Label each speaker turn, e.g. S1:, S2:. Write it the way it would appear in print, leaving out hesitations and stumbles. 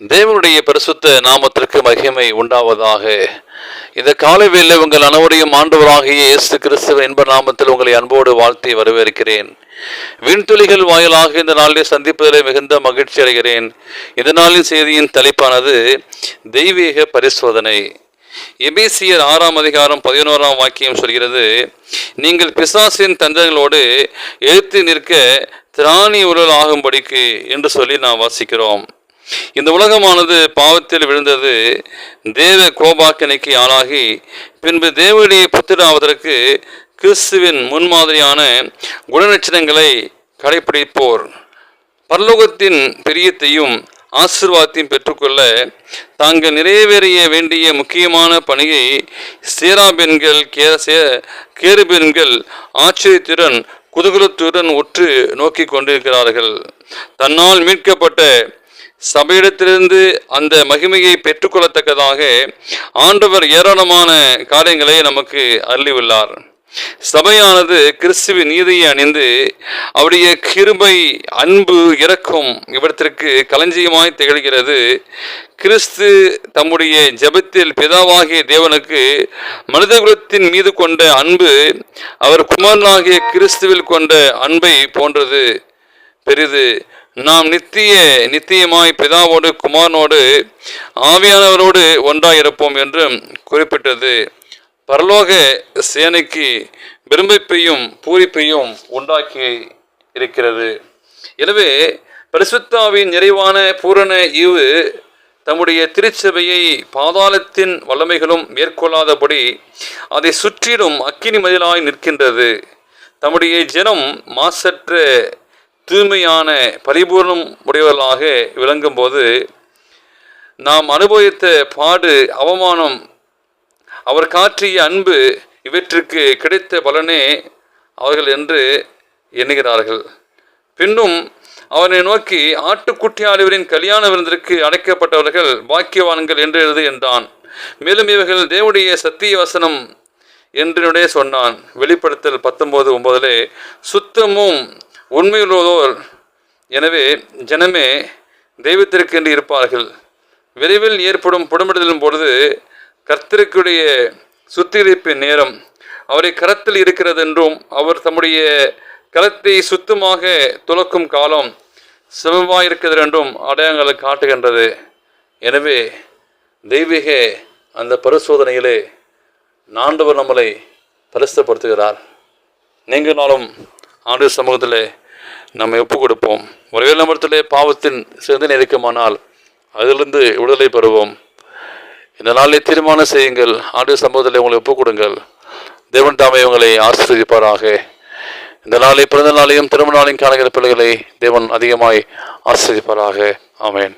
S1: தேவனுடைய பரிசுத்த நாமத்திற்கு மகிமை உண்டாவதாக. இந்த காலைவேளை உங்கள் அனைவரையும் ஆண்டவராகிய இயேசு கிறிஸ்துவின் இன்ப நாமத்தில் உங்களை அன்போடு வாழ்த்தி வரவேற்கிறேன். விண்துளிகள் வாயிலாக இந்த நாளிலே சந்திப்பதிலே மிகுந்த மகிழ்ச்சி அடைகிறேன். இந்த நாளின் செய்தியின் தலைப்பானது தெய்வீக பரிசோதனை. எபேசியர் 6 அதிகாரம் 11 வாக்கியம் சொல்கிறது, நீங்கள் பிசாசின் தந்திரங்களோடு எதிர்த்து நிற்க திராணி உடல் ஆகும்படிக்கு என்று சொல்லி நாம் வாசிக்கிறோம். இந்த உலகமானது பாவத்தில் விழுந்தது, தேவ கோபாக்கினைக்கு ஆளாகி பின்பு தேவனுடைய புத்திராவதற்கு கிறிஸ்துவின் முன்மாதிரியான குணலட்சணங்களை கடைபிடிப்போர் பரலோகத்தின் பிரியத்தையும் ஆசீர்வாதத்தையும் பெற்றுக்கொள்ள தாங்கள் நிறைவேறிய வேண்டிய முக்கியமான பணியை சேராபீன்கள் கேருபீன்கள் ஆச்சரியத்துடன் குதூகலத்துடன் உற்று நோக்கி கொண்டிருக்கிறார்கள். தன்னால் மீட்கப்பட்ட சபையிடத்திலிருந்து அந்த மகிமையை பெற்றுக்கொள்ளத்தக்கதாக ஆண்டவர் ஏராளமான காரியங்களை நமக்கு அருளியுள்ளார். சபையானது கிறிஸ்துவின் நீதியை அணிந்து அவருடைய கிருபை, அன்பு, இரக்கம் இவற்றிற்கு களஞ்சியமாய் திகழ்கிறது. கிறிஸ்து தம்முடைய ஜெபத்தில் பிதாவாகிய தேவனுக்கு மனிதகுலத்தின் மீது கொண்ட அன்பு அவர் குமாரனாகிய கிறிஸ்துவில் கொண்ட அன்பை போன்றது, பெரிது. நாம் நித்தியமாய் பிதாவோடு குமாரனோடு ஆவியானவரோடு ஒன்றாயிருப்போம் என்று குறிப்பிட்டது. பரலோக சேனைக்கு விரும்பிப்பையும் பூரிப்பையும் உண்டாக்கி இருக்கிறது. எனவே பரிசுத்தாவின் நிறைவான பூரண ஈவு தம்முடைய திருச்சபையை பாதாளத்தின் வல்லமைகளும் மேற்கொள்ளாதபடி அதை சுற்றிலும் அக்கினி மதிலாய் நிற்கின்றது. தம்முடைய ஜனம் மாசற்ற தூய்மையான பரிபூர்ணம் உடையவர்களாக விளங்கும் போது நாம் அனுபவித்த பாடு, அவமானம், அவர் காற்றிய அன்பு இவற்றுக்கு கிடைத்த பலனே அவர்கள் என்று எண்ணுகிறார்கள். பின்னும் அவனை நோக்கி, ஆட்டுக்குட்டியானவரின் கல்யாண விருந்திற்கு அடைக்கப்பட்டவர்கள் பாக்கியவான்கள் என்று எழுது என்றான். மேலும் இவர்கள் தேவனுடைய சத்திய வசனம் என்று சொன்னான். வெளிப்படுத்தல் 19:9 சுத்தமும் உண்மையுள்ளதோர் எனவே ஜனமே தெய்வத்திற்கென்று இருப்பார்கள். விரைவில் ஏற்படும் புடமிடுதலின் பொழுது கர்த்தருக்குடைய சுத்திகரிப்பின் நேரம் அவரை கரத்தில் இருக்கிறது என்றும் அவர் தம்முடைய கரத்தை சுத்தமாக துலக்கும் காலம் சமமாயிருக்கிறது என்றும் அடையாளங்களை காட்டுகின்றது. எனவே தெய்வீக அந்த பரிசோதனையிலே ஆண்டவர் நம்மளை பரிசுத்தப்படுத்துகிறார். நீங்கள் நாளும் ஆண்டு சமூகத்தில் நம்ம ஒப்புக் கொடுப்போம். ஒரே நம்பரத்திலே பாவத்தின் சிந்தனை இருக்குமானால் அதிலிருந்து விடுதலை பெறுவோம். இந்த நாளில் தீர்மானம் செய்யுங்கள். ஆண்டு சமூகத்தில் உங்களை ஒப்புக் கொடுங்கள். தேவன் தாமே உங்களை ஆசீர்வதிப்பாராக. இந்த நாளை பிறந்த நாளையும் திருமண நாளையும் காணுகிற பிள்ளைகளை தேவன் அதிகமாய் ஆசீர்வதிப்பாராக. ஆமென்.